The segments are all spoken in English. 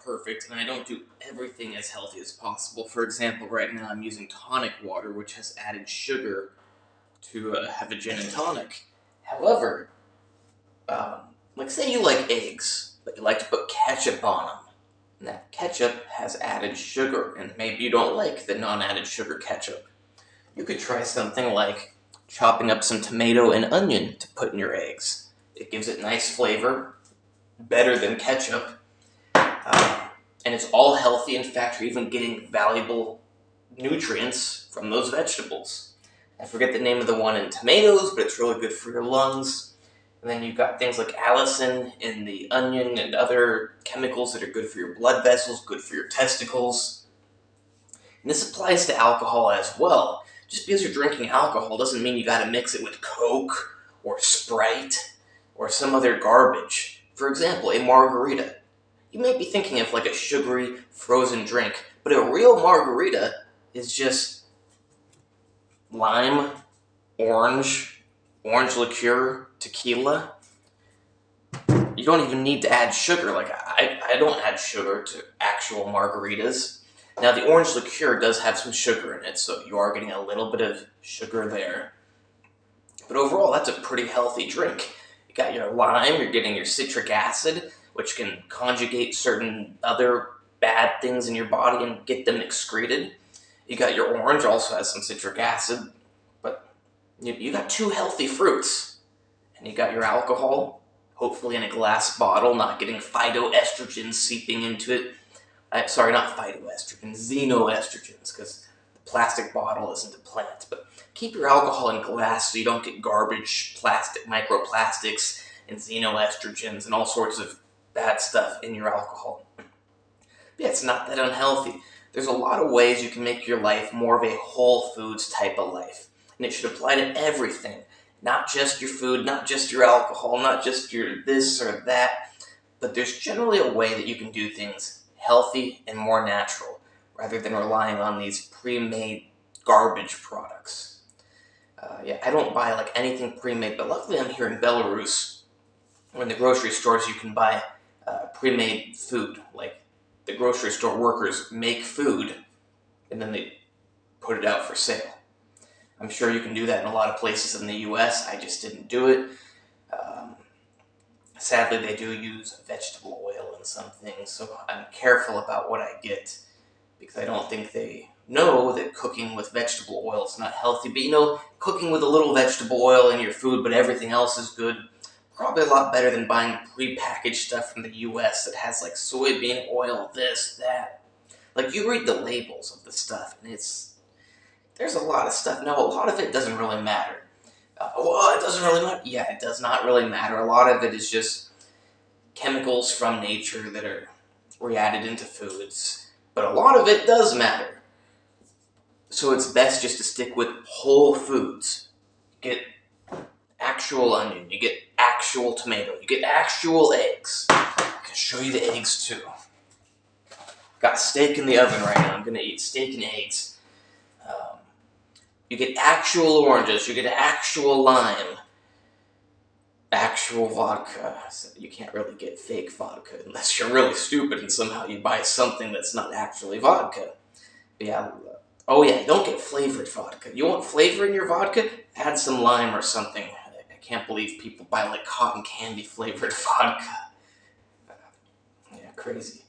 perfect, and I don't do everything as healthy as possible. For example, right now I'm using tonic water, which has added sugar to have a gin and tonic. However, like say you like eggs, but you like to put ketchup on them. And that ketchup has added sugar, and maybe you don't like the non-added sugar ketchup. You could try something like chopping up some tomato and onion to put in your eggs. It gives it nice flavor, better than ketchup, and it's all healthy. In fact, you're even getting valuable nutrients from those vegetables. I forget the name of the one in tomatoes, but it's really good for your lungs. And then you've got things like allicin in the onion and other chemicals that are good for your blood vessels, good for your testicles. And this applies to alcohol as well. Just because you're drinking alcohol doesn't mean you gotta mix it with Coke or Sprite or some other garbage. For example, a margarita. You may be thinking of like a sugary, frozen drink, but a real margarita is just lime, orange liqueur, tequila. You don't even need to add sugar. Like, I don't add sugar to actual margaritas. Now, the orange liqueur does have some sugar in it, so you are getting a little bit of sugar there. But overall, that's a pretty healthy drink. You got your lime, you're getting your citric acid, which can conjugate certain other bad things in your body and get them excreted. You got your orange, also has some citric acid, but you got two healthy fruits. And you got your alcohol, hopefully in a glass bottle, not getting phytoestrogens seeping into it. Sorry, not phytoestrogens, xenoestrogens, because the plastic bottle isn't a plant. But keep your alcohol in glass so you don't get garbage, plastic, microplastics, and xenoestrogens, and all sorts of bad stuff in your alcohol. But yeah, it's not that unhealthy. There's a lot of ways you can make your life more of a whole foods type of life. And it should apply to everything. Not just your food, not just your alcohol, not just your this or that. But there's generally a way that you can do things healthy and more natural, rather than relying on these pre-made garbage products. I don't buy like anything pre-made, but luckily I'm here in Belarus, where in the grocery stores you can buy pre-made food. Like, the grocery store workers make food, and then they put it out for sale. I'm sure you can do that in a lot of places in the US. I just didn't do it. Sadly, they do use vegetable oil in some things, so I'm careful about what I get, because I don't think they know that cooking with vegetable oil is not healthy. But cooking with a little vegetable oil in your food, but everything else is good, probably a lot better than buying prepackaged stuff from the US that has like soybean oil, this, that. Like, you read the labels of the stuff, and there's a lot of stuff. Now, a lot of it doesn't really matter. It doesn't really matter. Yeah, it does not really matter. A lot of it is just chemicals from nature that are re-added into foods. But a lot of it does matter. So it's best just to stick with whole foods. You get actual onion, you get actual tomato, you get actual eggs. I can show you the eggs too. Got steak in the oven right now. I'm going to eat steak and eggs. You get actual oranges, you get actual lime, actual vodka. So you can't really get fake vodka unless you're really stupid and somehow you buy something that's not actually vodka. But yeah, don't get flavored vodka. You want flavor in your vodka? Add some lime or something. I can't believe people buy like cotton candy flavored vodka. Yeah, crazy.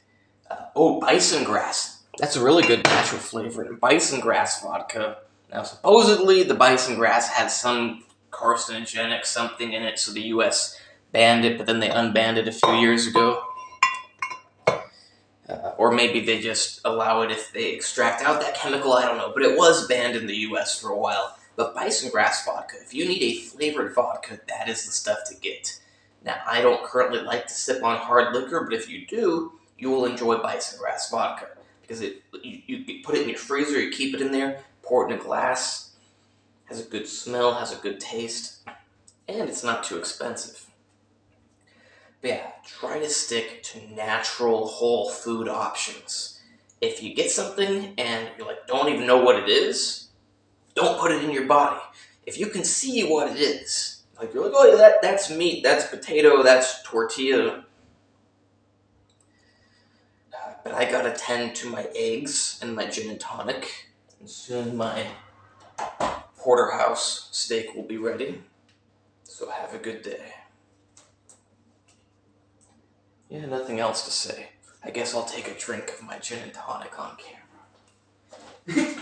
Bison grass. That's a really good natural flavor. Bison grass vodka. Now, supposedly, the bison grass had some carcinogenic something in it, so the U.S. banned it, but then they unbanned it a few years ago. Or maybe they just allow it if they extract out that chemical, I don't know. But it was banned in the U.S. for a while. But bison grass vodka, if you need a flavored vodka, that is the stuff to get. Now, I don't currently like to sip on hard liquor, but if you do, you will enjoy bison grass vodka. Because you put it in your freezer, you keep it in there, pour it in a glass, has a good smell, has a good taste, and it's not too expensive. But yeah, try to stick to natural whole food options. If you get something and you're like, don't even know what it is, don't put it in your body. If you can see what it is, like you're like, oh yeah, that's meat, that's potato, that's tortilla, I gotta tend to my eggs and my gin and tonic. And soon my porterhouse steak will be ready. So have a good day. Yeah, nothing else to say. I guess I'll take a drink of my gin and tonic on camera.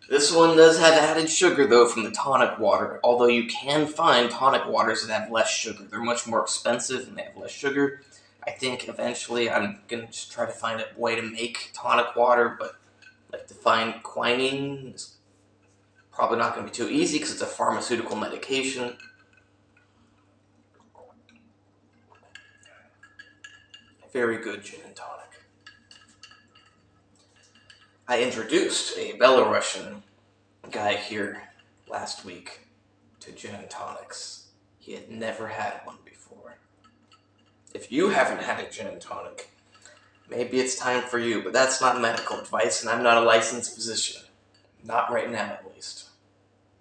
This one does have added sugar, though, from the tonic water, although you can find tonic waters that have less sugar. They're much more expensive and they have less sugar. I think eventually I'm going to just try to find a way to make tonic water, but like to find quinine is probably not going to be too easy because it's a pharmaceutical medication. Very good gin and tonic. I introduced a Belarusian guy here last week to gin and tonics. He had never had one before. If you haven't had a gin and tonic, maybe it's time for you, but that's not medical advice, and I'm not a licensed physician. Not right now, at least.